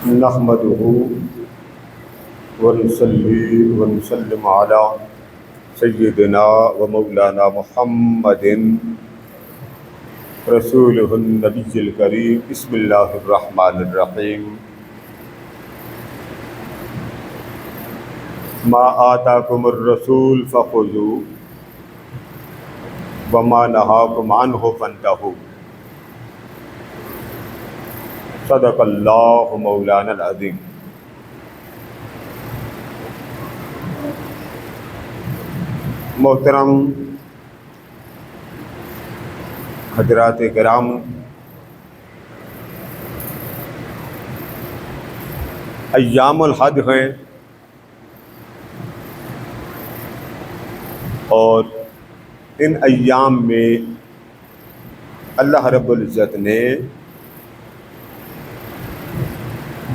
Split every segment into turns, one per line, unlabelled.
نحمده ونصلي ونسلم على سيدنا ومولانا محمد رسوله النبي الكريم. بسم الله الرحمن الرحيم. ما آتاكم الرسول فخذوه وما نهاكم عنه فانتهوا. صدق اللہ مولانا العظیم. محترم حضرات کرام، ایام الحج ہیں اور ان ایام میں اللہ رب العزت نے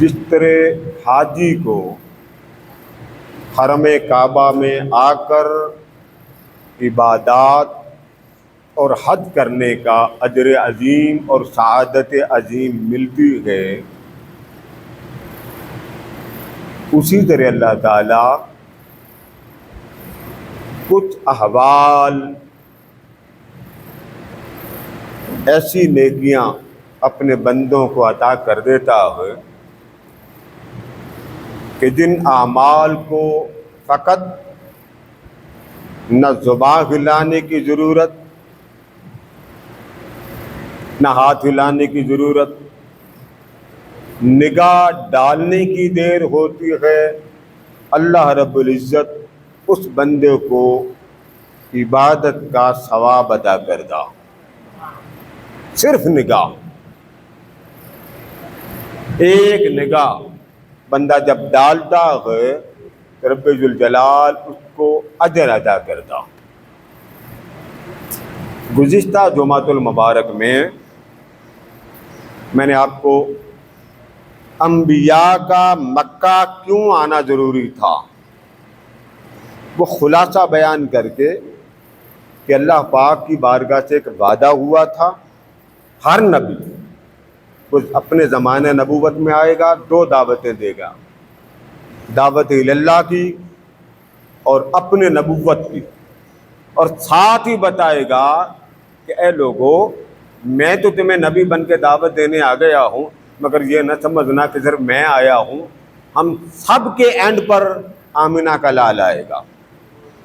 جس طرح حاجی کو حرم کعبہ میں آ کر عبادات اور حج کرنے کا اجر عظیم اور سعادت عظیم ملتی ہے، اسی طرح اللہ تعالیٰ کچھ احوال ایسی نیکیاں اپنے بندوں کو عطا کر دیتا ہے کہ جن اعمال کو فقط نہ زبان ہلانے کی ضرورت، نہ ہاتھ ہلانے کی ضرورت، نگاہ ڈالنے کی دیر ہوتی ہے، اللہ رب العزت اس بندے کو عبادت کا ثواب عطا کرتا. صرف نگاہ، ایک نگاہ بندہ جب ڈالتا ہے تو رب ذوالجلال اس کو اجر ادا کرتا. گزشتہ جمعۃ المبارک میں نے آپ کو انبیاء کا مکہ کیوں آنا ضروری تھا وہ خلاصہ بیان کر کے کہ اللہ پاک کی بارگاہ سے ایک وعدہ ہوا تھا، ہر نبی وہ اپنے زمانے نبوت میں آئے گا، دو دعوتیں دے گا، دعوت اللہ کی اور اپنے نبوت کی، اور ساتھ ہی بتائے گا کہ اے لوگو میں تو تمہیں نبی بن کے دعوت دینے آ گیا ہوں، مگر یہ نہ سمجھنا کہ صرف میں آیا ہوں، ہم سب کے اینڈ پر آمنہ کا لال آئے گا.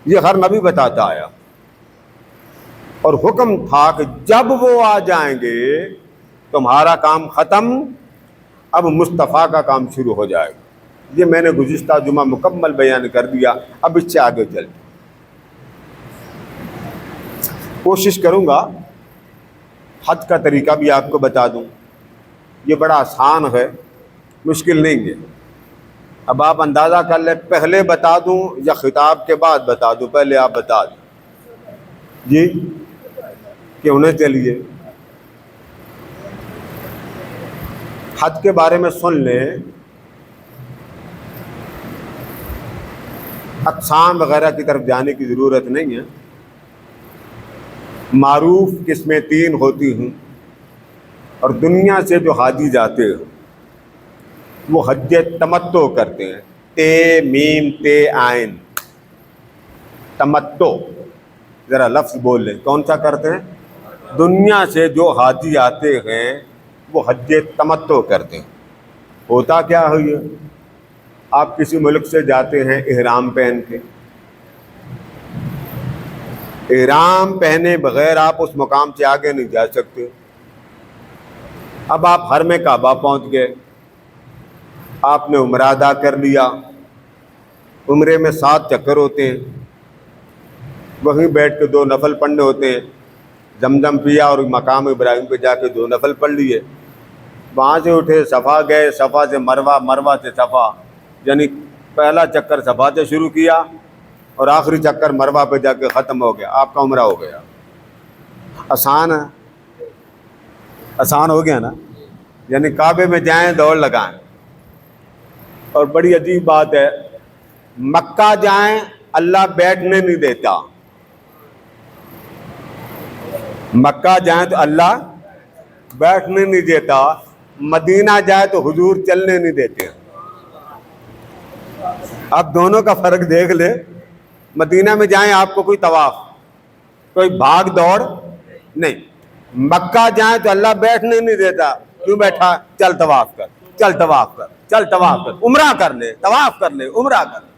یہ ہر نبی بتاتا آیا، اور حکم تھا کہ جب وہ آ جائیں گے تمہارا کام ختم، اب مصطفیٰ کا کام شروع ہو جائے گا. یہ میں نے گزشتہ جمعہ مکمل بیان کر دیا، اب اس سے آگے چلتے. کوشش کروں گا حج کا طریقہ بھی آپ کو بتا دوں. یہ بڑا آسان ہے، مشکل نہیں ہے. اب آپ اندازہ کر لیں پہلے بتا دوں یا خطاب کے بعد بتا دوں؟ پہلے آپ بتا دیں جی، کیوں نہ چلیے حج کے بارے میں سن لیں. اقسام وغیرہ کی طرف جانے کی ضرورت نہیں ہے. معروف قسمیں 3 ہوتی ہیں، اور دنیا سے جو حاجی جاتے ہیں وہ حج تمتع کرتے ہیں. تے میم تے عین، تمتع. ذرا لفظ بول لیں، کون سا کرتے ہیں؟ دنیا سے جو حاجی آتے ہیں وہ حج تمتع کرتے ہیں. ہوتا کیا ہے یہ؟ آپ کسی ملک سے جاتے ہیں احرام پہن کے، احرام پہنے بغیر آپ اس مقام سے آگے نہیں جا سکتے. اب آپ حرم کعبہ پہنچ گئے، آپ نے عمرہ ادا کر لیا. عمرے میں 7 چکر ہوتے ہیں، وہیں بیٹھ کے 2 نفل پڑھنے ہوتے ہیں. زمزم پیا اور مقام ابراہیم پہ جا کے 2 نفل پڑھ لیے. وہاں سے اٹھے صفا گئے، صفا سے مروہ، مروہ سے صفا، یعنی پہلا چکر صفا سے شروع کیا اور آخری چکر مروہ پہ جا کے ختم ہو گیا. آپ کا عمرہ ہو گیا. آسان ہے، آسان ہو گیا نا. یعنی کعبے میں جائیں دوڑ لگائیں. اور بڑی عجیب بات ہے، مکہ جائیں اللہ بیٹھنے نہیں دیتا. مکہ جائیں تو اللہ بیٹھنے نہیں دیتا. مدینہ جائے تو حضور چلنے نہیں دیتے. اب دونوں کا فرق دیکھ لے. مدینہ میں جائیں آپ کو کوئی طواف، کوئی بھاگ دوڑ نہیں. مکہ جائیں تو اللہ بیٹھنے نہیں دیتا. کیوں بیٹھا؟ چل طواف کر، چل طواف کر، چل طواف کر، عمرہ کر لے، طواف کر لے، عمرہ کر لے.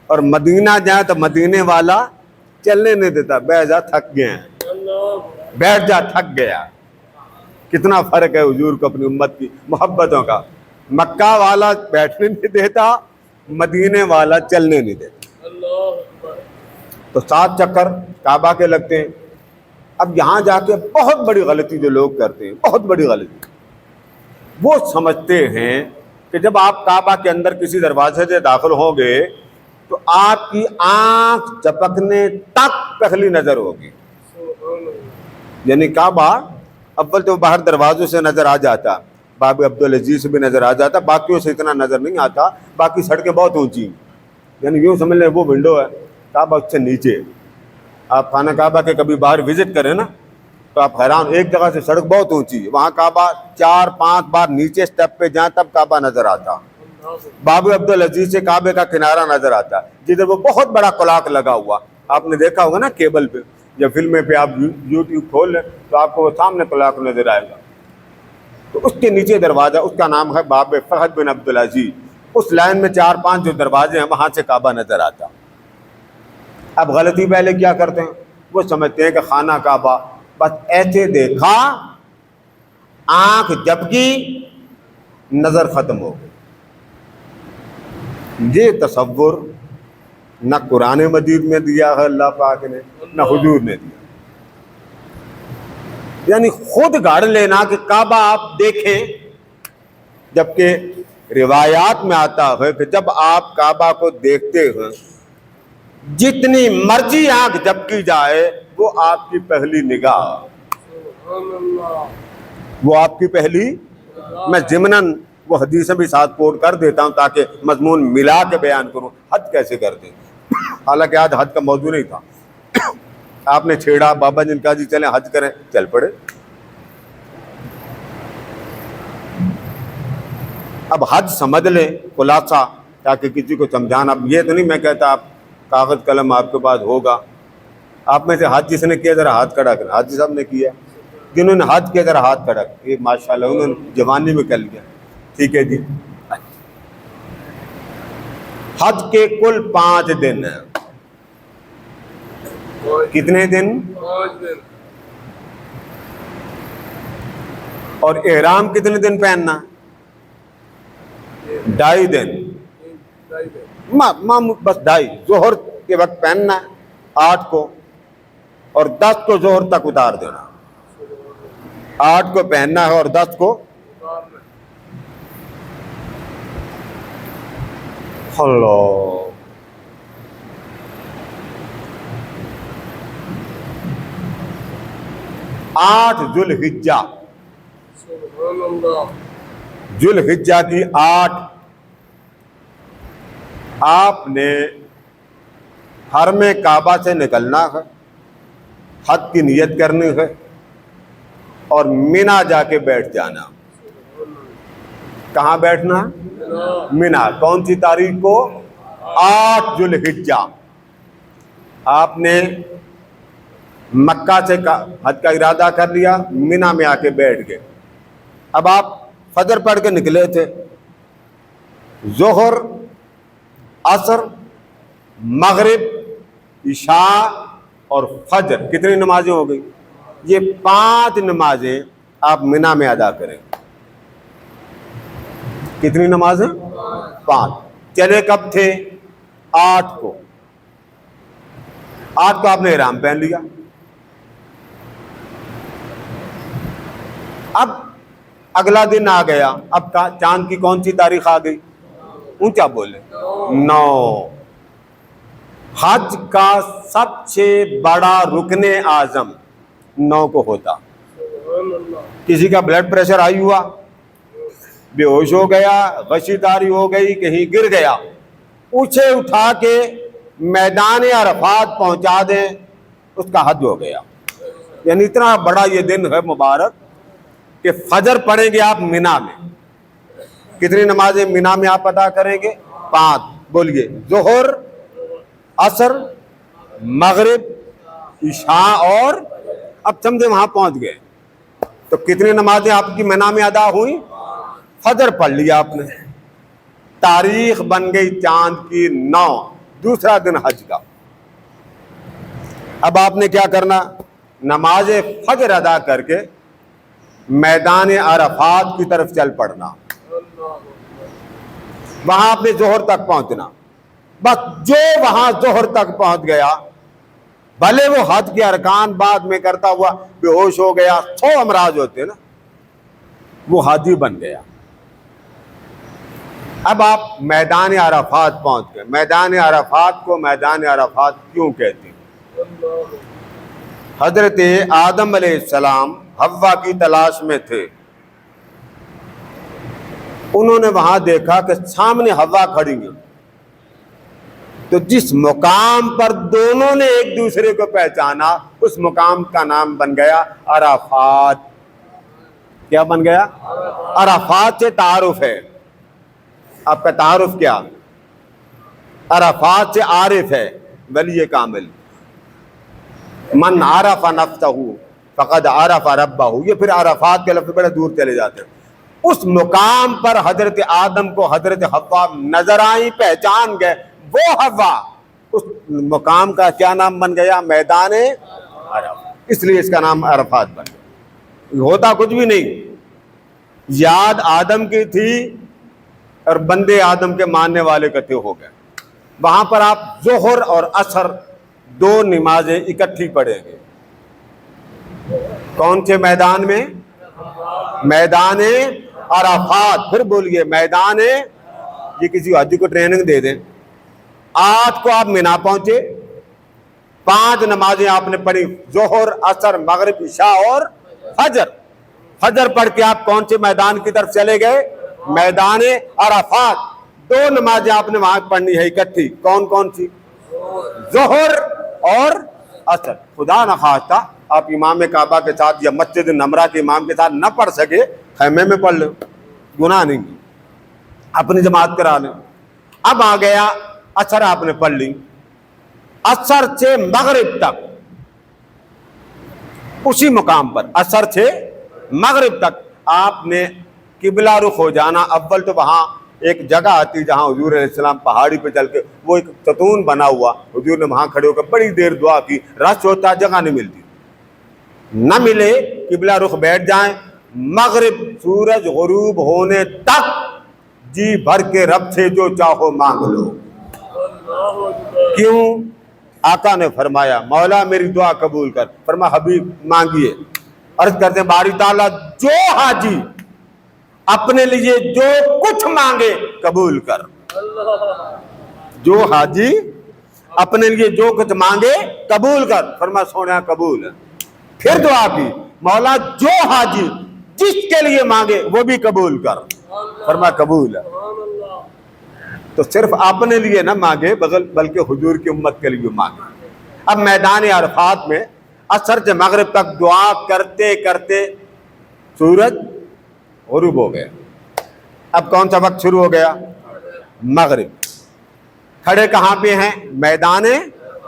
اور مدینہ جائیں تو مدینے والا چلنے نہیں دیتا. بیٹھ جا، تھک گئے ہیں، بیٹھ جا، تھک گیا. کتنا فرق ہے حضور کو اپنی امت کی محبتوں کا. مکہ والا بیٹھنے نہیں دیتا، مدینے والا چلنے نہیں دیتا. تو 7 چکر کعبہ کے لگتے ہیں. اب یہاں جا کے بہت بڑی غلطی جو لوگ کرتے ہیں، بہت بڑی غلطی، وہ سمجھتے ہیں کہ جب آپ کعبہ کے اندر کسی دروازے سے داخل ہوں گے تو آپ کی آنکھ جھپکنے تک پہلی نظر ہوگی. یعنی کعبہ اول تو باہر دروازوں سے نظر آ جاتا، باب عبدالعزیز سے بھی نظر آ جاتا، باقیوں سے اتنا نظر نہیں آتا. باقی سڑکیں بہت اونچی، یعنی یوں سمجھ لیں وہ ونڈو ہے، کعبہ اس سے نیچے. آپ خانہ کعبہ کے کبھی باہر وزٹ کریں نا تو آپ حیران، ایک جگہ سے سڑک بہت اونچی ہے، وہاں کعبہ 4-5 بار نیچے سٹیپ پہ جائیں تب کعبہ نظر آتا. باب عبدالعزیز سے کعبے کا کنارہ نظر آتا جدھر وہ بہت بڑا کلاک لگا ہوا. آپ نے دیکھا ہوگا نا کیبل پہ یا فلمیں پہ، آپ یوٹیوب کھول لیں تو آپ کو وہ سامنے کلاک نظر آئے گا. تو اس کے نیچے دروازہ، اس کا نام ہے باب فہد بن عبدالعزیز. اس لائن میں 4-5 جو دروازے ہیں وہاں سے کعبہ نظر آتا. اب غلطی پہلے کیا کرتے ہیں، وہ سمجھتے ہیں کہ خانہ کعبہ بس ایسے دیکھا، آنکھ جھپکی، نظر ختم ہو گئی. یہ تصور نہ قرآن مجید میں دیا ہے اللہ پاک نے، نہ حضور نے دیا. یعنی خود گاڑ لینا کہ کعبہ آپ دیکھیں، جبکہ روایات میں آتا ہے کہ جب آپ کعبہ کو دیکھتے ہیں جتنی مرضی آنکھ جھپکی جائے وہ آپ کی پہلی نگاہ، وہ آپ کی پہلی. میں ضمناً وہ حدیثیں بھی ساتھ کوٹ کر دیتا ہوں تاکہ مضمون ملا کے بیان کروں. حج کیسے کرتے ہیں، حالانکہ آج حج کا موضوع نہیں تھا. آپ نے چھیڑا، بابا جن کا جی چلیں حج کریں، چل پڑے. اب حج سمجھ لیں خلاصہ تاکہ کسی کو سمجھانا. اب یہ تو نہیں میں کہتا آپ کاغذ قلم آپ کے پاس ہوگا. آپ میں سے حج جس نے کیا ذرا ہاتھ کھڑا کریں. حج سب نے کیا، جنہوں نے حج کیا ذرا ہاتھ کھڑا کریں. یہ ماشاءاللہ انہوں نے جوانی میں کر لیا. ٹھیک ہے جی. حج کے کل 5 دن ہیں. کتنے دن؟
5 دن.
اور احرام کتنے دن پہننا؟ 2.5 دن. بس 2.5. ظہر کے وقت پہننا 8 کو اور 10 کو ظہر تک اتار دینا. 8 کو پہننا ہے اور 10 کو اللہ. 8 ذوالحجہ، ذوالحجہ کی 8 آپ نے حرم کعبہ سے نکلنا ہے، حج کی نیت کرنی ہے اور مینا جا کے بیٹھ جانا. کہاں بیٹھنا؟ مینا. کون سی تاریخ کو؟ 8 ذوالحجہ. آپ نے مکہ سے حج کا ارادہ کر لیا، مینا میں آ کے بیٹھ گئے. اب آپ فجر پڑھ کے نکلے تھے. ظہر، عصر، مغرب، عشاء اور فجر، کتنی نمازیں ہو گئی؟ یہ 5 نمازیں آپ مینا میں ادا کریں. کتنی نمازیں؟ 5. چلے کب تھے؟ 8 کو. 8 کو آپ نے احرام پہن لیا. اب اگلا دن آ گیا. اب چاند کی کون سی تاریخ آ گئی؟ اونچا بولے. 9. حج کا سب سے بڑا رکن اعظم 9 کو ہوتا. کسی کا بلڈ پریشر ہائی ہوا، بے ہوش ہو گیا، غشی داری ہو گئی، کہیں گر گیا، اسے اٹھا کے میدان عرفات پہنچا دیں، اس کا حج ہو گیا. یعنی اتنا بڑا یہ دن ہے مبارک. کہ فجر پڑھیں گے آپ مینا میں. کتنی نمازیں مینا میں آپ ادا کریں گے؟ 5. بولیے. ظہر، عصر، مغرب، عشاء اور اب سمجھے وہاں پہنچ گئے تو کتنی نمازیں آپ کی مینا میں ادا ہوئی؟ فجر پڑھ لیا آپ نے، تاریخ بن گئی چاند کی 9، دوسرا دن حج کا. اب آپ نے کیا کرنا؟ نماز فجر ادا کر کے میدان عرفات کی طرف چل پڑنا. وہاں آپ نے ظہر تک پہنچنا. بس جو وہاں ظہر تک پہنچ گیا، بھلے وہ حج کے ارکان بعد میں کرتا ہوا بے ہوش ہو گیا، 100 امراض ہوتے نا، وہ حاجی بن گیا. اب آپ میدان عرفات پہنچ گئے. میدان عرفات کو میدان عرفات کیوں کہتے ہیں؟ حضرت آدم علیہ السلام حوا کی تلاش میں تھے. انہوں نے وہاں دیکھا کہ سامنے حوا کھڑی ہے، تو جس مقام پر دونوں نے ایک دوسرے کو پہچانا اس مقام کا نام بن گیا عرفات. کیا بن گیا؟ عرفات سے تعارف ہے. آپ کا تعارف کیا؟ عرفات سے عارف ہے ولی کامل. من عرف نفسہ فقد عرف ربہ. یہ پھر عرفات کے لفظ بڑے دور چلے جاتے ہیں. اس مقام پر حضرت آدم کو حضرت حوا نظر آئی، پہچان گئے. وہ حوا اس مقام کا کیا نام بن گیا؟ میدان عرفات. اس لیے اس کا نام عرفات بن گیا. ہوتا کچھ بھی نہیں، یاد آدم کی تھی اور بندے آدم کے ماننے والے کتے ہو گئے. وہاں پر آپ ظہر اور عصر 2 نمازیں اکٹھی پڑھیں گے. کون سے میدان میں؟ میدان عرفات. پھر بولیے میدان. یہ کسی حاجی کو ٹریننگ دے دیں. 8 کو آپ مینا پہنچے، 5 نمازیں آپ نے پڑھی، ظہر، عصر، مغرب، عشاء اور فجر. فجر پڑھ کے آپ کون سے میدان کی طرف چلے گئے؟ میدان عرفات. 2 نمازیں آپ نے وہاں پڑھنی ہے اکٹھی. کون کون سی؟ ظہر اور عصر. خدا نخواستہ آپ امام کعبہ کے ساتھ یا مسجد نمرہ کے امام کے ساتھ نہ پڑھ سکے، خیمے میں پڑھ لو، گناہ نہیں، اپنی جماعت کرا لیں. اب آ گیا عصر، آپ نے پڑھ لی. عصر سے مغرب تک اسی مقام پر، عصر سے مغرب تک آپ نے قبلہ رخ ہو جانا. اول تو وہاں ایک جگہ آتی جہاں حضور علیہ السلام پہاڑی پہ چل کے، وہ ایک ستون بنا ہوا، حضور نے وہاں کھڑے ہو کر بڑی دیر دعا کی. رش ہوتا، جگہ نہیں ملتی، نہ ملے قبلہ رخ بیٹھ جائیں. مغرب سورج غروب ہونے تک جی بھر کے رب سے جو چاہو مانگ لو. کیوں؟ آقا نے فرمایا مولا میری دعا قبول کر. فرمایا حبیب مانگیے. عرض کرتے ہیں باری تعالیٰ جو حاجی اپنے لیے جو کچھ مانگے قبول کر. جو حاجی اپنے لیے جو کچھ مانگے قبول کر. فرمایا سونا قبول ہے. پھر دعا کی مولا جو حاجی جس کے لیے مانگے وہ بھی قبول کر. فرمایا قبول ہے. تو صرف اپنے لیے نہ مانگے بلکہ حضور کی امت کے لیے مانگے. اب میدان عرفات میں عصر سے مغرب تک دعا کرتے کرتے سورج غروب ہو گیا. اب کون سا وقت شروع ہو گیا؟ مغرب. کھڑے کہاں پہ ہیں؟ میدان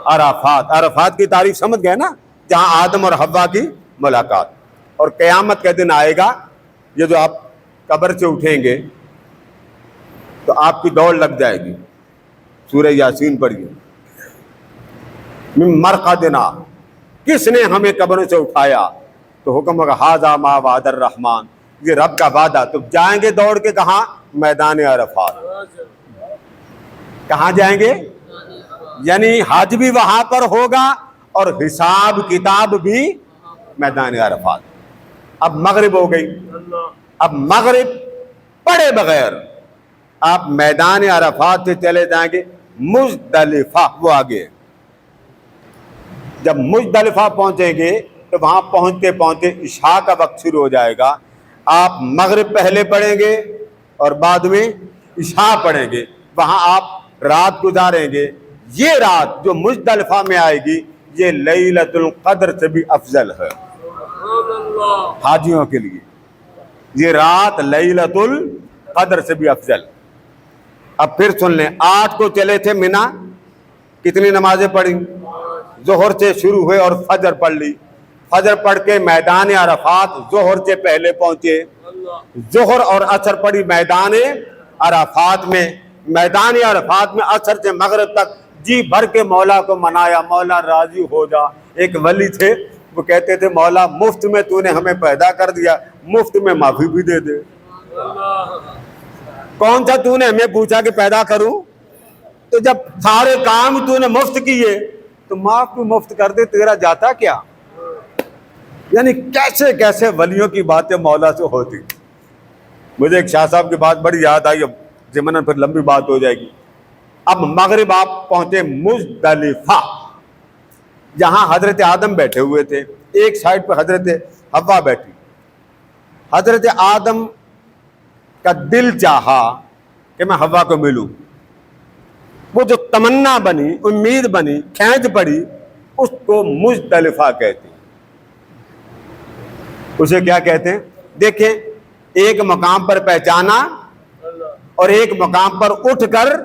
عرفات. عرفات کی تعریف سمجھ گئے نا، جہاں آدم اور حوا کی ملاقات. اور قیامت کا دن آئے گا، یہ جو آپ قبر سے اٹھیں گے تو آپ کی دوڑ لگ جائے گی. سورہ یاسین پڑھیے. من مرقدنا، کس نے ہمیں قبروں سے اٹھایا؟ تو حکم ہوگا ھذا ما وعد الرحمن، یہ رب کا وعدہ. تو جائیں گے دوڑ کے کہاں؟ میدان عرفات. کہاں جائیں گے؟ یعنی حج بھی وہاں پر ہوگا اور حساب کتاب بھی میدان عرفات. اب مغرب ہو گئی. اب مغرب پڑھے بغیر آپ میدان عرفات سے چلے جائیں گے مزدلفہ. وہ آگے جب مزدلفہ پہنچیں گے تو وہاں پہنچتے پہنچتے عشاء کا وقت شروع ہو جائے گا. آپ مغرب پہلے پڑھیں گے اور بعد میں عشاء پڑھیں گے. وہاں آپ رات گزاریں گے. یہ رات جو مزدلفہ میں آئے گی یہ لیلۃ القدر سے بھی افضل ہے حاجیوں کے لیے. یہ رات لیلۃ القدر سے بھی افضل۔ اب پھر سن لیں، 8 کو چلے تھے مینا، کتنی نمازیں پڑھی؟ ظہر سے شروع ہوئے اور فجر پڑھ لی۔ فجر پڑھ کے میدان عرفات ظہر سے پہلے پہنچے، ظہر اور عصر پڑھی میدان عرفات میں، میدان عرفات میں عصر سے مغرب تک جی بھر کے مولا کو منایا، مولا راضی ہو جا۔ ایک ولی تھے، وہ کہتے تھے مولا مفت میں تو نے ہمیں پیدا کر دیا، مفت میں معافی بھی دے دے۔ کون سا تو نے ہمیں پوچھا کہ پیدا کروں؟ تو جب سارے کام تو نے مفت کیے تو معاف بھی مفت کر دے، تیرا جاتا کیا؟ یعنی کیسے کیسے ولیوں کی باتیں مولا سے ہوتی۔ مجھے ایک شاہ صاحب کی بات بڑی یاد آئی، اب ضمن پھر لمبی بات ہو جائے گی۔ اب مغرب آپ پہنچے مزدلفہ، جہاں حضرت آدم بیٹھے ہوئے تھے، ایک سائڈ پہ حضرت حوا بیٹھی۔ حضرت آدم کا دل چاہا کہ میں حوا کو ملوں، وہ جو تمنا بنی، امید بنی، کھینچ پڑی، اس کو مزدلفہ کہتے ہیں۔ اسے کیا کہتے ہیں؟ دیکھیں، ایک مقام پر پہچانا اور ایک مقام پر اٹھ کر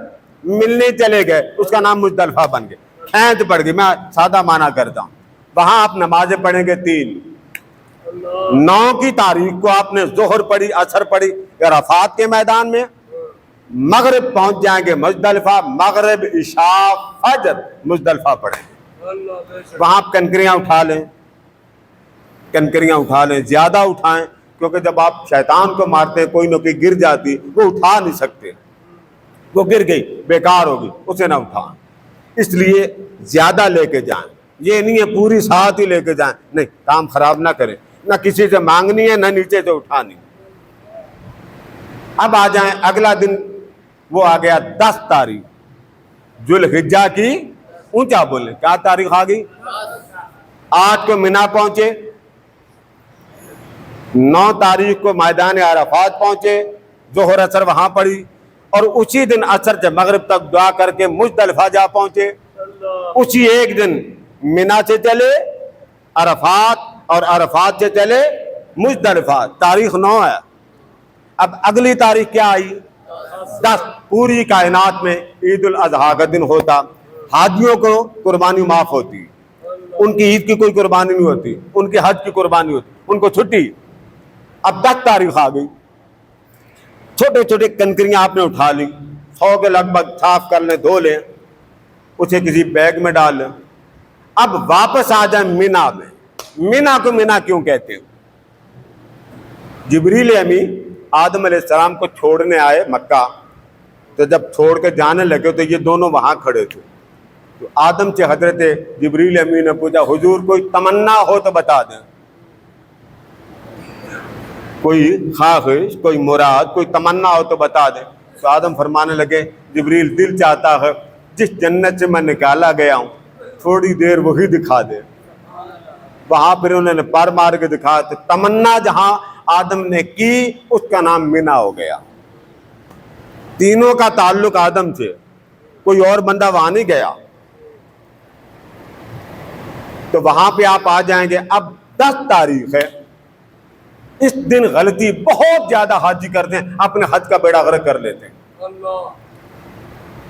ملنے چلے گئے، اس کا نام مزدلفہ بن گیا، کھینچ پڑ گئی۔ میں سادہ معنی کرتا ہوں، وہاں آپ نمازیں پڑھیں گے 3۔ 9 کی تاریخ کو آپ نے ظہر پڑھی، عصر پڑھی عرفات کے میدان میں، مغرب پہنچ جائیں گے مزدلفہ، مغرب عشاء فجر مزدلفہ پڑھیں گے۔ وہاں آپ کنکریاں اٹھا لیں، کنکریاں اٹھا لیں، زیادہ اٹھائیں، کیونکہ جب آپ شیطان کو مارتے ہیں کوئی نہ کوئی گر جاتی، وہ اٹھا نہیں سکتے، وہ گر گئی بیکار ہوگی، اسے نہ اٹھائیں۔ اس لیے زیادہ لے کے جائیں، یہ نہیں ہے پوری ساتھ ہی لے کے جائیں، نہیں، کام خراب نہ کریں، نہ کسی سے مانگنی ہے نہ نیچے سے اٹھانی۔ اب آ جائیں اگلا دن، وہ آ گیا 10 تاریخ ذوالحجہ کی، اونچا بولیں، کیا تاریخ آ گئی؟ 8 کو مینا پہنچے، 9 تاریخ کو میدان عرفات پہنچے، ظہر عصر وہاں پڑھی، اور اسی دن عصر سے مغرب تک دعا کر کے مزدلفہ جا پہنچے۔ اسی ایک دن مینا سے چلے عرفات، اور عرفات سے چلے مزدلفہ، تاریخ 9 ہے۔ اب اگلی تاریخ کیا آئی؟ 10۔ پوری کائنات میں عید الاضحیٰ کا دن ہوتا، حاجیوں کو قربانی معاف ہوتی، ان کی عید کی کوئی قربانی نہیں ہوتی، ان کے حج کی قربانی ہوتی، ان کو چھٹی۔ اب 10 تاریخ آ گئی، چھوٹے چھوٹے کنکریاں آپ نے اٹھا لی، 100 کے لگ بھگ، صاف کر لیں، دھو لیں، اسے کسی بیگ میں ڈال لیں۔ اب واپس آ جائیں مینا میں۔ مینا کو مینا کیوں کہتے ہیں؟ جبریل امین آدم علیہ السلام کو چھوڑنے آئے مکہ، تو جب چھوڑ کے جانے لگے تو یہ دونوں وہاں کھڑے تھے، تو آدم سے حضرت جبریل امین نے پوچھا حضور کوئی تمنا ہو تو بتا دیں، کوئی خواہش، کوئی مراد، کوئی تمنا ہو تو بتا دیں۔ تو آدم فرمانے لگے جبریل دل چاہتا ہے جس جنت سے میں نکالا گیا ہوں تھوڑی دیر وہی دکھا دے۔ وہاں پھر انہوں نے پر مار کے دکھایا، تو تمنا جہاں آدم نے کی اس کا نام مینا ہو گیا۔ تینوں کا تعلق آدم سے، کوئی اور بندہ وہاں نہیں گیا۔ تو وہاں پہ آپ آ جائیں گے۔ اب 10 تاریخ ہے، اس دن غلطی بہت زیادہ حاجی کرتے ہیں، اپنے حج کا بیڑا غرق کر لیتے ہیں۔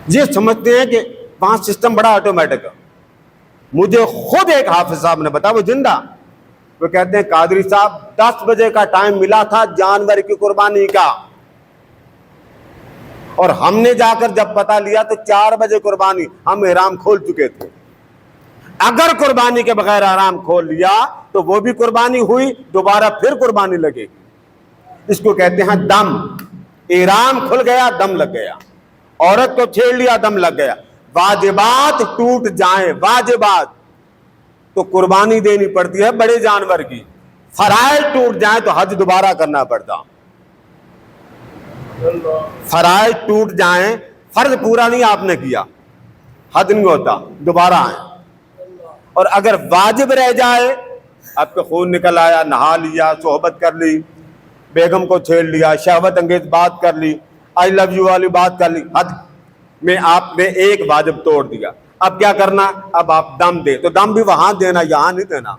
یہ سمجھتے ہیں کہ وہاں سسٹم بڑا آٹومیٹک ہے۔ مجھے خود ایک حافظ صاحب نے بتایا، وہ زندہ، وہ کہتے ہیں قادری صاحب 10 بجے کا ٹائم ملا تھا جانور کی قربانی کا، اور ہم نے جا کر جب پتہ لیا تو 4 بجے قربانی، ہم احرام کھول چکے تھے۔ اگر قربانی کے بغیر احرام کھول لیا تو وہ بھی قربانی ہوئی، دوبارہ پھر قربانی لگے گی۔ اس کو کہتے ہیں دم۔ احرام کھل گیا، دم لگ گیا، عورت کو چھیڑ لیا، دم لگ گیا۔ واجبات ٹوٹ جائیں، واجبات تو قربانی دینی پڑتی ہے بڑے جانور کی، فرائض ٹوٹ جائیں تو حج دوبارہ کرنا پڑتا۔ فرائض ٹوٹ جائیں، فرض پورا نہیں آپ نے کیا، حج نہیں ہوتا، دوبارہ آئیں۔ اور اگر واجب رہ جائے، آپ کے خون نکل آیا، نہا لیا، صحبت کر لی، بیگم کو چھیڑ لیا، شہوت انگیز بات کر لی، آئی لو یو والی بات کر لی، حد میں آپ نے ایک واجب توڑ دیا۔ اب کیا کرنا؟ اب آپ دم دے، تو دم بھی وہاں دینا، یہاں نہیں دینا۔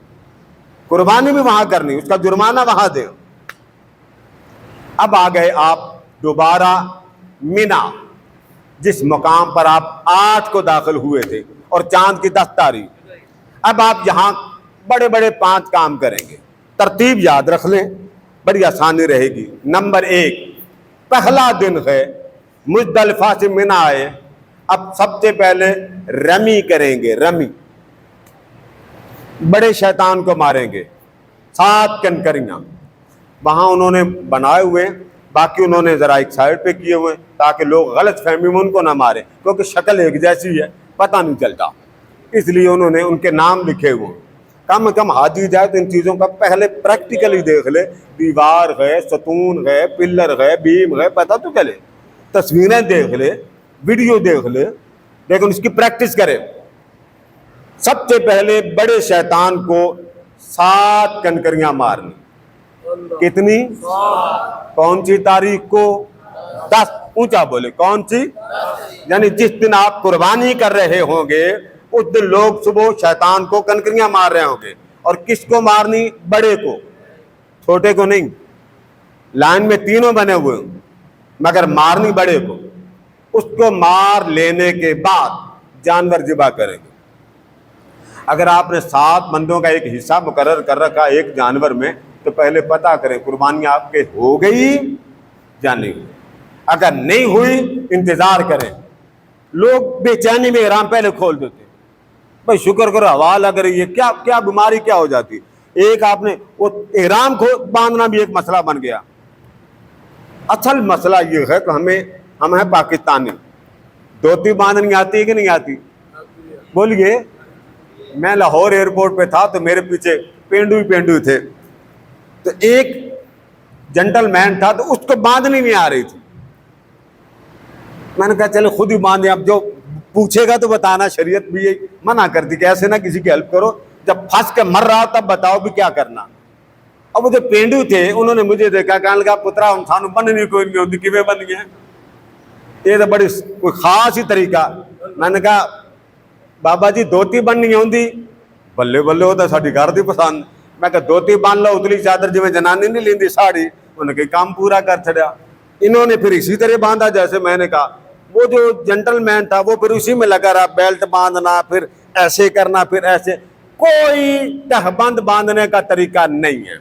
قربانی بھی وہاں کرنی، اس کا جرمانہ وہاں دے۔ اب آ گئے آپ دوبارہ مینا، جس مقام پر آپ 8 کو داخل ہوئے تھے اور چاند کی 10 تاریخ۔ اب آپ یہاں بڑے بڑے 5 کام کریں گے، ترتیب یاد رکھ لیں، بڑی آسانی رہے گی۔ نمبر 1، پہلا دن ہے مزدلفہ سے مینا آئے، اب سب سے پہلے رمی کریں گے۔ رمی، بڑے شیطان کو ماریں گے، 7 کنکریاں وہاں انہوں نے بنائے ہوئے، باقی انہوں نے ذرا ایک سائڈ پہ کیے ہوئے تاکہ لوگ غلط فہمی میں ان کو نہ ماریں، کیونکہ شکل ایک جیسی ہے، پتہ نہیں چلتا، اس لیے انہوں نے ان کے نام لکھے ہوئے۔ کم از کم حاجی جائے تو ان چیزوں کا پہلے پریکٹیکلی دیکھ لے، دیوار ہے، ستون ہے، پلر ہے، بیم ہے، پتہ تو چلے، تصویریں دیکھ لے، ویڈیو دیکھ لے، لیکن اس کی پریکٹس کرے۔ سب سے پہلے بڑے شیطان کو 7 کنکریاں مارنی۔ کتنی؟ کون سی تاریخ کو؟ 10۔ اونچا بولے، کون سی؟ یعنی جس دن آپ قربانی کر رہے ہوں گے اس دن لوگ صبح شیطان کو کنکریاں مار رہے ہوں گے۔ اور کس کو مارنی؟ بڑے کو، چھوٹے کو نہیں۔ لائن میں تینوں بنے ہوئے ہوں مگر مارنی بڑے کو۔ اس کو مار لینے کے بعد جانور ذبح کریں گے۔ اگر آپ نے 7 بندوں کا ایک حصہ مقرر کر رکھا ایک جانور میں تو پہلے پتہ کریں قربانی آپ کے ہو گئی یا نہیں ہوئی۔ اگر نہیں ہوئی انتظار کریں۔ لوگ بے چینی میں احرام پہلے کھول دیتے، بھائی شکر کرو ہوا لگ رہی ہے، کیا بیماری کیا ہو جاتی۔ ایک آپ نے وہ احرام باندھنا بھی ایک مسئلہ بن گیا۔ اصل مسئلہ یہ ہے کہ ہم ہیں پاکستانی، دھوتی باندھنی آتی ہے کہ نہیں آتی؟ بولیے۔ میں لاہور ایئرپورٹ پہ تھا تو میرے پیچھے پینڈو ہی پینڈو تھے، تو ایک جنٹل مین تھا تو اس کو باندھنی نہیں آ رہی تھی۔ میں نے کہا چلے خود ہی باندھیں، اب جو پوچھے گا تو بتانا، شریعت بھی یہ منع کرتی کہ ایسے نہ کسی کی ہیلپ کرو، جب پھنس کے مر رہا تب بتاؤ بھی کیا کرنا۔ اب وہ جو پینڈو تھے انہوں نے مجھے دیکھا، کہنے لگا پترا ہم سانو بننی کوئی نہیں ہوتی، کیویں بن گئے؟ یہ تو بڑی کوئی خاص ہی طریقہ۔ میں نے کہا بابا جی دھوتی بننی ہوندی؟ بلے بلے ہوتا ساڈی گھر دی پسند۔ میں کہا دھوتی باندھ لو، اتلی چادر جی میں جنانی نہیں لیندی ساڑی۔ انہوں نے کہا کام پورا کر چھڑیا۔ انہوں نے پھر اسی طرح باندھا جیسے میں نے کہا۔ وہ جو جنٹل مین تھا وہ پھر اسی میں لگا رہا، بیلٹ باندھنا، پھر ایسے کرنا، پھر ایسے۔ کوئی تہبند باندھنے کا طریقہ نہیں ہے۔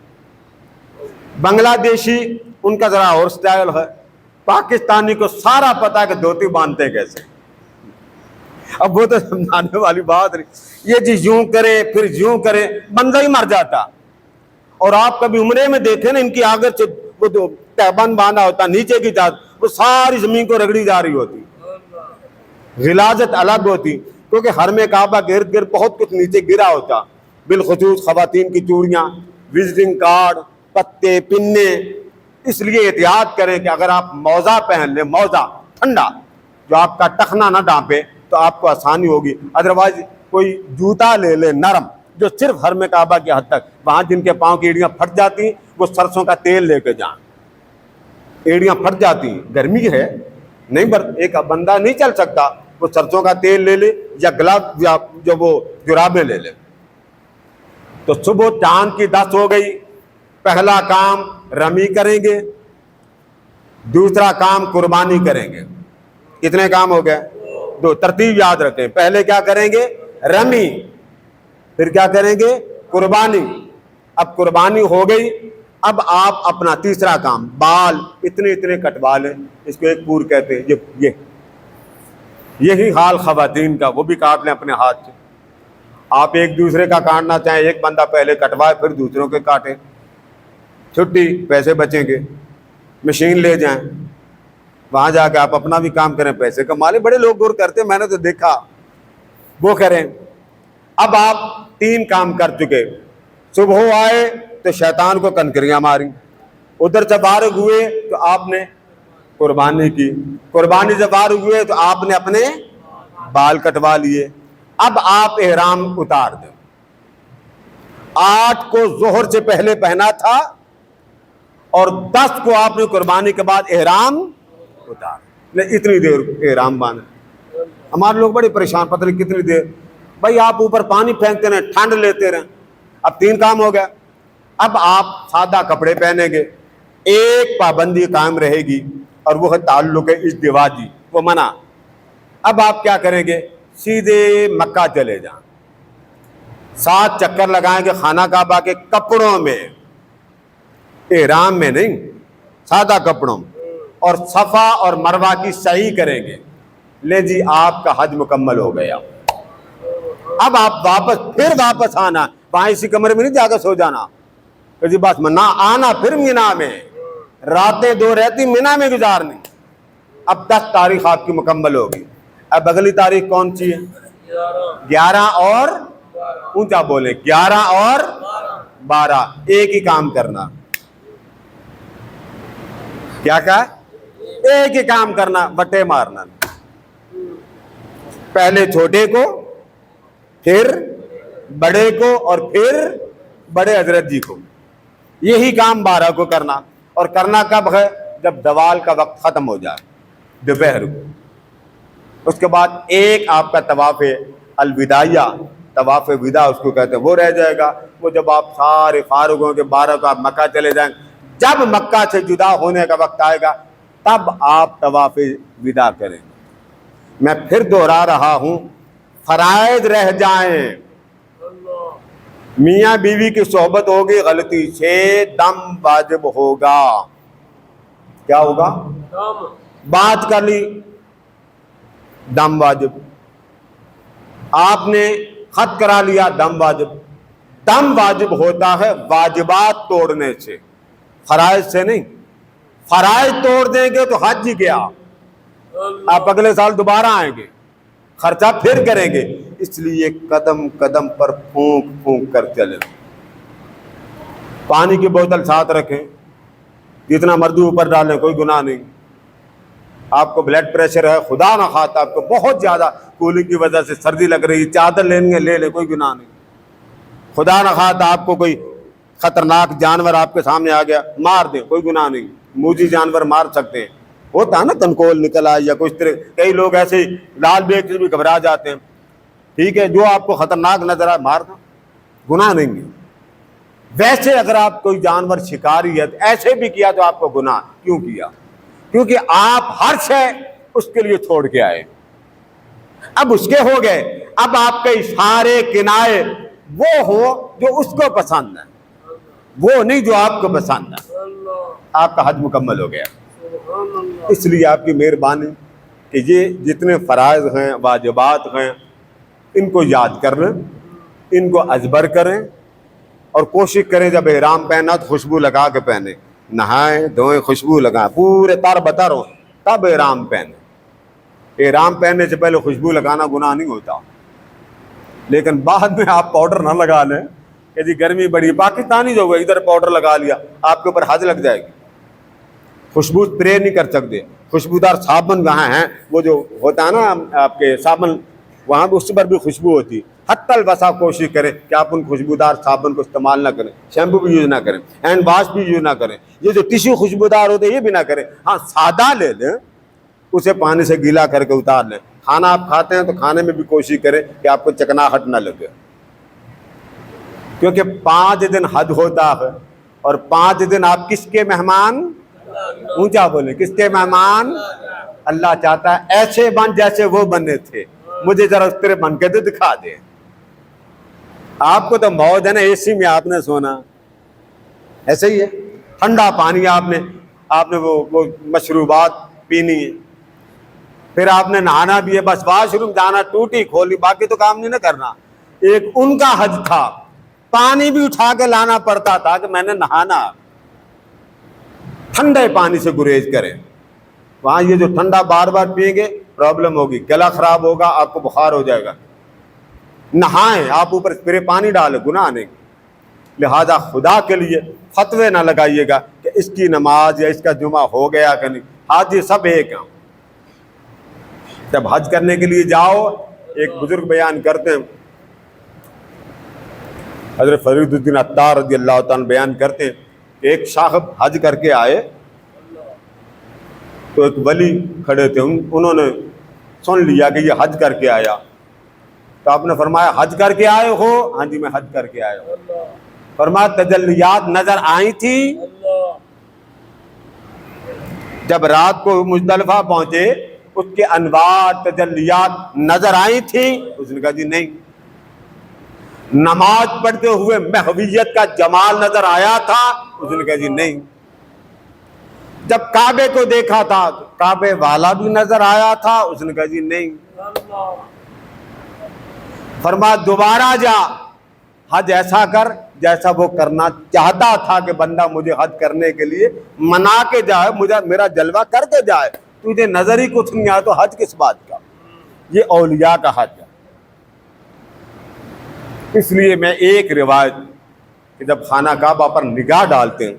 بنگلہ دیشی ان کا ذرا اور سٹائل ہے، پاکستانی کو سارا پتا کہ دھوتی باندھتے کیسے۔ اب وہ تو سمجھانے والی بات نہیں، یہ جی یوں کرے پھر یوں کرے، بندہ ہی مر جاتا۔ اور آپ کبھی عمرے میں دیکھیں نا، ان کی آگے سے وہ جو تہبند باندھا ہوتا نیچے کی چادر وہ ساری زمین کو رگڑی جا رہی ہوتی، غلاظت الگ ہوتی، کیونکہ حرم کعبہ کے ارد گرد بہت کچھ نیچے گرا ہوتا، بالخصوص خواتین کی چوڑیاں، وزٹنگ کارڈ، پتے، پنے۔ اس لیے احتیاط کریں کہ اگر آپ موزہ پہن لیں، موزہ ٹھنڈا جو آپ کا ٹخنا نہ ڈانپے تو آپ کو آسانی ہوگی۔ ادروائز کوئی جوتا لے لے نرم جو صرف حرم کعبہ کی حد تک، وہاں جن کے پاؤں کی ایڑیاں پھٹ جاتی وہ سرسوں کا تیل لے کے جائیں، ایڑیاں پھٹ جاتی، گرمی ہے نہیں، ایک بندہ نہیں چل سکتا، وہ سرسوں کا تیل لے لے یا گلاب یا جو وہ جرابیں لے لے۔ تو صبح چاند کی 10 ہو گئی، پہلا کام رمی کریں گے، دوسرا کام قربانی کریں گے۔ کتنے کام ہو گئے؟ 2۔ ترتیب یاد رکھیں، پہلے کیا کریں گے؟ رمی، پھر کیا کریں گے؟ قربانی۔ اب قربانی ہو گئی، اب آپ اپنا تیسرا کام، بال اتنے اتنے کٹوا لیں، اس کو ایک پور کہتے ہیں۔ یہی حال خواتین کا، وہ بھی کاٹ لیں اپنے ہاتھ سے۔ آپ ایک دوسرے کا کاٹنا چاہیں، ایک بندہ پہلے کٹوائے پھر دوسروں کے کاٹے، چھٹی، پیسے بچیں گے۔ مشین لے جائیں، وہاں جا کے آپ اپنا بھی کام کریں، پیسے کما لیں۔ بڑے لوگ غور کرتے ہیں، میں نے تو دیکھا، وہ کریں۔ اب آپ 3 کام کر چکے۔ صبح آئے تو شیطان کو کنکریاں ماری، ادھر سے فارغ ہوئے تو آپ نے قربانی کی، قربانی سے فارغ ہوئے تو آپ نے اپنے بال کٹوا لیے۔ اب آپ احرام اتار دیں۔ 8 کو ظہر سے پہلے پہنا تھا اور 10 کو آپ نے قربانی کے بعد احرام اتار، اتنی دیر احرام باندھے۔ ہمارے لوگ بڑے پریشان، پتہ نہیں کتنی دیر، بھائی آپ اوپر پانی پھینکتے رہیں، ٹھنڈ لیتے رہیں۔ اب 3 کام ہو گیا۔ اب آپ سادہ کپڑے پہنیں گے، ایک پابندی قائم رہے گی اور وہ ہے تعلق ازدواجی، وہ منع۔ اب آپ کیا کریں گے؟ سیدھے مکہ چلے جائیں، 7 چکر لگائیں گے خانہ کعبہ کے کپڑوں میں، احرام میں نہیں، سادہ کپڑوں میں، اور صفا اور مروہ کی سعی کریں گے۔ لے جی آپ کا حج مکمل ہو گیا۔ اب آپ پھر واپس آنا، وہاں اسی کمرے میں نہیں جا کے سو جانا کہ جی بس نہ آنا، پھر مینا میں راتیں 2 رہتی مینا میں گزارنی۔ اب 10 تاریخ آپ کی مکمل ہوگی۔ اب اگلی تاریخ کون سی ہے؟ 11 اور اونچا بولے 11 اور 12، ایک ہی کام کرنا۔ کیا کہا؟ ایک ہی کام کرنا، بٹے مارنا، پہلے چھوٹے کو، پھر بڑے کو، اور پھر بڑے حضرت جی کو۔ یہی کام 12 کو کرنا، اور کرنا کب ہے؟ جب زوال کا وقت ختم ہو جائے، دوپہر کو۔ اس کے بعد ایک آپ کا طواف الوداعیہ، طواف وداع اس کو کہتے ہیں، وہ رہ جائے گا۔ وہ جب آپ سارے فارغ ہوں گے 12 کو آپ مکہ چلے جائیں، جب مکہ سے جدا ہونے کا وقت آئے گا تب آپ طواف وداع کریں گے۔ میں پھر دوہرا رہا ہوں، فرائض رہ جائیں، میاں بیوی کی صحبت ہوگی غلطی سے، دم واجب ہوگا۔ کیا ہوگا؟ بات کر لی، دم واجب۔ آپ نے خط کرا لیا، دم واجب۔ دم واجب ہوتا ہے واجبات توڑنے سے، فرائض سے نہیں۔ فرائض توڑ دیں گے تو حج ہی گیا، آپ اگلے سال دوبارہ آئیں گے، خرچہ پھر کریں گے۔ اس لیے قدم قدم پر پھونک پھونک کر چلیں۔ پانی کی بوتل ساتھ رکھیں، جتنا مرضی اوپر ڈالیں، کوئی گناہ نہیں۔ آپ کو بلڈ پریشر ہے، خدا نہ خواستہ آپ کو بہت زیادہ کولنگ کی وجہ سے سردی لگ رہی ہے، چادر لینی ہے لے لیں، کوئی گناہ نہیں۔ خدا نہ خواستہ آپ کو کوئی خطرناک جانور آپ کے سامنے آ گیا، مار دیں، کوئی گناہ نہیں۔ موذی جانور مار سکتے ہیں، ہوتا ہے نا تنکول نکل آئے یا کچھ طرح، کئی لوگ ایسے ہی لال بیگ سے بھی گھبرا جاتے ہیں۔ ٹھیک ہے، جو آپ کو خطرناک نظر آئے مار دو، گناہ نہیں ہے۔ ویسے اگر آپ کوئی جانور شکاری ہے ایسے بھی کیا تو آپ کو گناہ کیوں کیا؟ کیونکہ آپ ہر شے اس کے لیے چھوڑ کے آئے۔ اب اس کے ہو گئے، اب آپ کے اشارے کنائے وہ ہو جو اس کو پسند ہے، وہ نہیں جو آپ کو پسند ہے۔ آپ کا حج مکمل ہو گیا۔ اس لیے آپ کی مہربانی کہ یہ جتنے فرائض ہیں، واجبات ہیں، ان کو یاد کر لیں، ان کو ازبر کریں، اور کوشش کریں جب احرام پہنا تو خوشبو لگا کے پہنے، نہائیں دھوئیں، خوشبو لگائیں، پورے تر بتر ہو تب احرام پہنے۔ احرام پہننے سے پہلے خوشبو لگانا گناہ نہیں ہوتا، لیکن بعد میں آپ پاؤڈر نہ لگا لیں کہ جی گرمی بڑی، پاکستانی جو ہوئے ادھر پاؤڈر لگا لیا، آپ کے اوپر حد لگ جائے گی۔ خوشبو اسپرے نہیں کر سکتے، خوشبودار صابن وہاں ہیں، وہ جو ہوتا ہے نا آپ کے صابن، وہاں بھی اس پر بھی خوشبو ہوتی ہے۔ حتی الوسع کوشش کریں کہ آپ ان خوشبودار صابن کو استعمال نہ کریں، شیمپو بھی یوز نہ کریں، ہینڈ واش بھی یوز نہ کریں، یہ جو ٹیشو خوشبودار ہوتے ہیں یہ بھی نہ کریں۔ ہاں سادہ لے لیں، اسے پانی سے گیلا کر کے اتار لیں۔ کھانا آپ کھاتے ہیں تو کھانے میں بھی کوشش کریں کہ آپ کو چکناہٹ نہ لگے، کیونکہ 5 دن حج ہوتا ہے، اور 5 دن آپ کس کے مہمان؟ اونچا بولیں، کس کے مہمان؟ اللہ چاہتا ہے ایسے بن جیسے وہ بنے تھے، مجھے ذرا اس طرح بن کے تو دکھا دیں۔ آپ کو تو موج ہے نا، اے سی میں آپ نے سونا، ایسے ہی ہے، ٹھنڈا پانی آپ نے وہ مشروبات پینی ہے، پھر آپ نے نہانا بھی ہے، بس واش روم جانا، ٹوٹی کھولی، باقی تو کام نہیں نہ کرنا۔ ایک ان کا حج تھا، پانی بھی اٹھا کے لانا پڑتا تھا کہ میں نے نہانا، ٹھنڈے پانی سے گریز کریں۔ وہاں یہ جو ٹھنڈا بار بار پئیں گے پرابلم ہوگی، گلا خراب ہوگا، آپ کو بخار ہو جائے گا۔ نہائیں، آپ اوپر اسپرے پانی ڈالیں، گناہ نہیں۔ لہذا خدا کے لیے فتوے نہ لگائیے گا کہ اس کی نماز یا اس کا جمعہ ہو گیا کہ نہیں، حاجی سب ایک ہیں۔ جب حج کرنے کے لیے جاؤ، ایک بزرگ بیان کرتے ہیں، حضرت فرید الدین عطار رضی اللہ تعالیٰ بیان کرتے ہیں کہ ایک صاحب حج کر کے آئے تو ایک ولی کھڑے تھے، انہوں نے سن لیا کہ یہ حج کر کے آیا، تو آپ نے فرمایا حج کر کے آئے ہو؟ ہاں جی میں حج کر کے آیا ہوں۔ فرمایا تجلیات نظر آئی تھی؟ جب رات کو مزدلفہ پہنچے اس کے انوار تجلیات نظر آئی تھیں؟ اس نے کہا جی نہیں۔ نماز پڑھتے ہوئے محویت کا جمال نظر آیا تھا؟ اس نے کہا جی نہیں۔ جب کعبے کو دیکھا تھا تو کعبے والا بھی نظر آیا تھا؟ اس نے کہا جی نہیں۔ فرمایا دوبارہ جا، حج ایسا کر جیسا وہ کرنا چاہتا تھا کہ بندہ مجھے حج کرنے کے لیے منا کے جائے، مجھے میرا جلوہ کر کے جائے، تجھے نظر ہی کچھ نہیں آیا تو حج کس بات کا؟ یہ اولیاء کا حج ہے۔ اس لیے میں ایک روایت کہ جب خانہ کعبہ پر نگاہ ڈالتے ہیں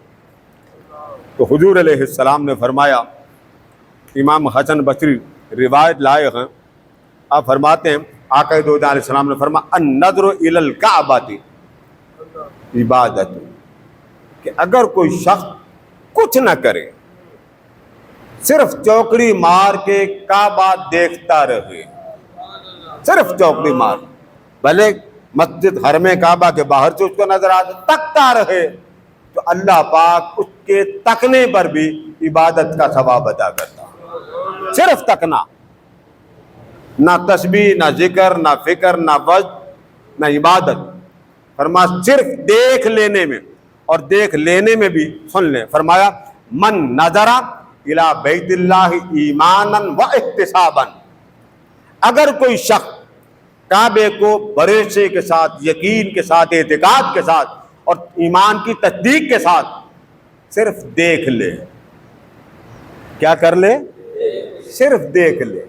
تو حضور علیہ السلام نے فرمایا، امام حسن بصری روایت لائے ہیں، آپ فرماتے ہیں آقا دو جہاں علیہ السلام نے فرمایا النظر الی الکعبۃ عبادت، کہ اگر کوئی شخص کچھ نہ کرے، صرف چوکڑی مار کے کعبہ دیکھتا رہے، صرف چوکڑی مار، بھلے مسجد حرم کعبہ کے باہر سے اس کو نظر آتا تکتا رہے، تو اللہ پاک اس کے تکنے پر بھی عبادت کا ثواب ادا کرتا۔ صرف تکنا، نہ تسبیح، نہ ذکر، نہ فکر، نہ وجد، نہ عبادت، فرمایا صرف دیکھ لینے میں، اور دیکھ لینے میں بھی سن لیں، فرمایا من نظر الی بیت اللہ ایمانا و احتسابا، اگر کوئی شخص کعبے کو بھروسے کے ساتھ، یقین کے ساتھ، اعتقاد کے ساتھ اور ایمان کی تصدیق کے ساتھ صرف دیکھ لے، کیا کر لے؟ صرف دیکھ لے،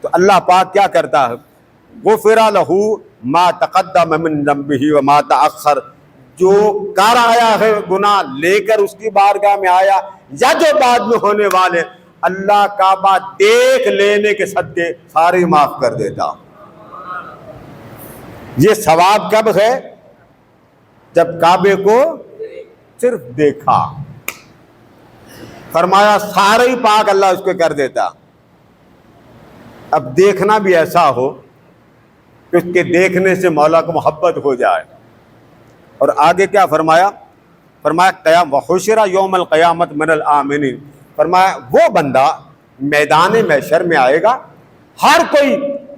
تو اللہ پاک کیا کرتا ہے؟ غفر لہ ما تقدم من ذنبہ وما تأخر، جو کر آیا ہے گناہ لے کر اس کی بارگاہ میں آیا یا جو بعد میں ہونے والے، اللہ کعبہ دیکھ لینے کے صدقے سارے معاف کر دیتا۔ یہ ثواب کب ہے؟ جب کعبے کو صرف دیکھا، فرمایا سارے ہی پاک اللہ اس کو کر دیتا۔ اب دیکھنا بھی ایسا ہو کہ اس کے دیکھنے سے مولا کو محبت ہو جائے۔ اور آگے کیا فرمایا؟ فرمایا قیام وحشر یوم القیامت من الآمنین، فرمایا وہ بندہ میدان محشر میں آئے گا، ہر کوئی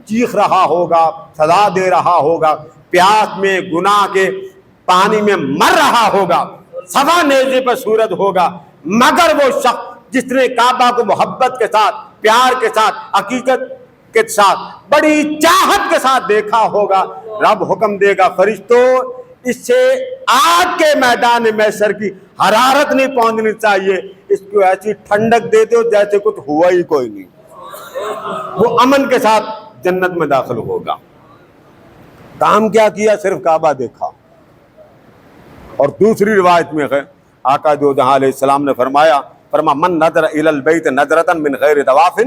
چیخ رہا ہوگا، سزا دے رہا ہوگا، پیاس میں، گناہ کے پانی میں مر رہا ہوگا، سوا نیزے پر صورت ہوگا، مگر وہ شخص جس نے کعبہ کو محبت کے ساتھ، پیار کے ساتھ، حقیقت کے ساتھ، بڑی چاہت کے ساتھ دیکھا ہوگا، رب حکم دے گا فرشتوں اس سے آگ کے میدان محشر کی حرارت نہیں پہنچنی چاہیے، اس کو ایسی ٹھنڈک دے دو جیسے کچھ ہوا ہی کوئی نہیں، وہ امن کے ساتھ جنت میں داخل ہوگا۔ کام کیا کیا؟ صرف کعبہ دیکھا۔ اور دوسری روایت میں ہے آقا دو جہاں علیہ السلام نے فرمایا من نظر الی البیت نظرۃ من غیر طواف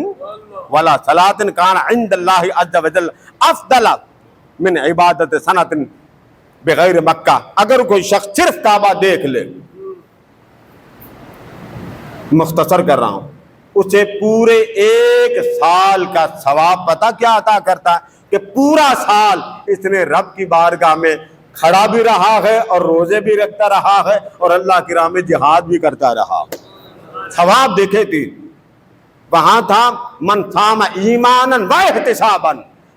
ولا صلاۃ کان عند اللہ عز وجل افضل من عبادت سنۃ بغیر مکہ، اگر کوئی شخص صرف کعبہ دیکھ لے، مختصر کر رہا ہوں، اسے پورے ایک سال کا ثواب پتہ کیا عطا کرتا ہے؟ کہ پورا سال اس نے رب کی بارگاہ میں کھڑا بھی رہا ہے اور روزے بھی رکھتا رہا ہے اور اللہ کی راہ میں جہاد بھی کرتا رہا۔ ثواب دیکھے تھی، وہاں تھا من صام ایمانا و احتسابا،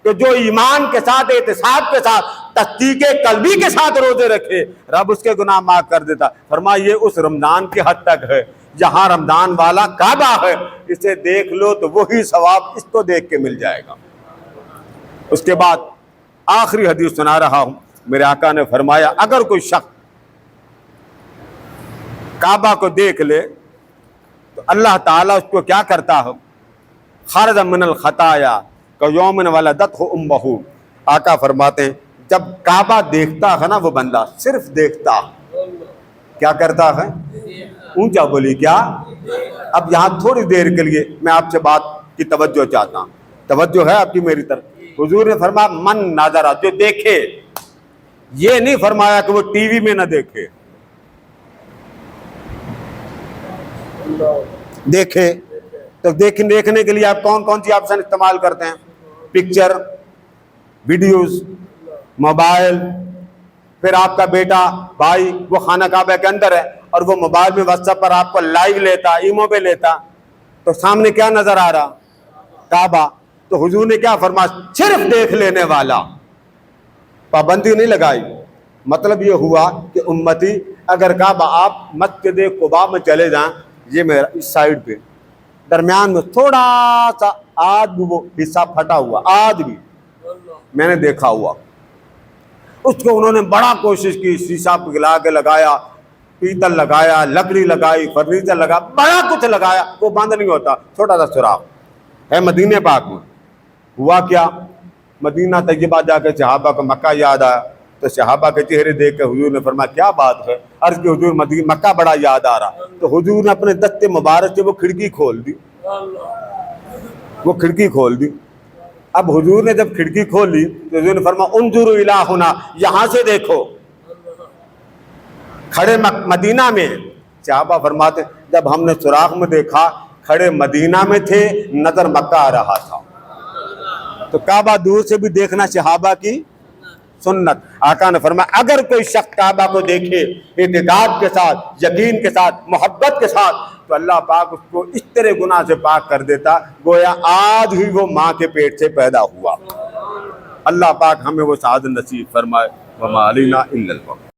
کہ جو ایمان کے ساتھ، احتساب کے ساتھ، تصدیق قلبی کے ساتھ روزے رکھے، رب اس کے گناہ معاف کر دیتا۔ فرمایا یہ اس رمضان کی حد تک ہے جہاں رمضان والا کعبہ ہے، اسے دیکھ لو تو وہی ثواب اس کو دیکھ کے مل جائے گا۔ اس کے بعد آخری حدیث سنا رہا ہوں، میرے آقا نے فرمایا اگر کوئی شخص کعبہ کو دیکھ لے تو اللہ تعالیٰ اس کو کیا کرتا ہے؟ خرج من الخطایا کیوم ولدتہ امہ، آقا فرماتے ہیں جب کعبہ دیکھتا ہے نا وہ بندہ، صرف دیکھتا، کیا کرتا ہے؟ اونچا بولی کیا؟ اب یہاں تھوڑی دیر کے لیے میں آپ سے بات کی توجہ چاہتا ہوں، توجہ ہے آپ کی میری طرف۔ حضور نے فرمایا من نظر، جو دیکھے، یہ نہیں فرمایا کہ وہ ٹی وی میں نہ دیکھے، دیکھے تو دیکھنے کے لیے آپ کون کون سی آپشن استعمال کرتے ہیں؟ پکچر، ویڈیوز، موبائل، پھر آپ کا بیٹا بھائی وہ خانہ کعبہ کے اندر ہے اور وہ موبائل میں واٹس ایپ پر آپ کو لائیو لیتا، ایمو پہ لیتا، تو سامنے کیا نظر آ رہا؟ کعبہ. تو حضور نے کیا فرمایا؟ صرف دیکھ لینے والا. پابندی نہیں لگائی. مطلب یہ ہوا کہ امتی اگر کعبہ آپ مسجد قباء میں چلے جائیں، یہ میرا اس سائیڈ پہ درمیان میں تھوڑا سا آج بھی وہ حصہ پھٹا ہوا، آج بھی میں نے دیکھا ہوا. اس کو انہوں نے بڑا کوشش کی، شیشہ پگھلا کے لگایا، پیتل لگایا، لکڑی لگائی، فرنیچر لگایا، بڑا کچھ لگایا، وہ بند نہیں ہوتا. چھوٹا سا سوراخ ہے مدینہ پاک میں. ہوا کیا؟ مدینہ طیبہ جا کے صحابہ کو مکہ یاد آیا. تو صحابہ کے چہرے دیکھ کے حضور نے فرمایا کیا بات ہے؟ عرض کی حضور مکہ بڑا یاد آ رہا. تو حضور نے اپنے دست مبارک سے وہ کھڑکی کھول دی، وہ کھڑکی کھول دی. اب حضور نے جب کھڑکی کھول لی تو حضور نے فرمایا انظروا الی ہنا، یہاں سے دیکھو. کھڑے مدینہ میں. صحابہ فرماتے جب ہم نے سوراخ میں دیکھا کھڑے مدینہ میں تھے، نظر مکہ آ رہا تھا. تو کعبہ دور سے بھی دیکھنا صحابہ کی سنت. آقا نے فرمایا اگر کوئی شخص کعبہ کو دیکھے اعتقاد کے ساتھ، یقین کے ساتھ، محبت کے ساتھ، تو اللہ پاک اس کو اس طرح گناہ سے پاک کر دیتا گویا آج ہی وہ ماں کے پیٹ سے پیدا ہوا. اللہ پاک ہمیں وہ سعادت نصیب فرمائے. وما علینا الا البلاغ.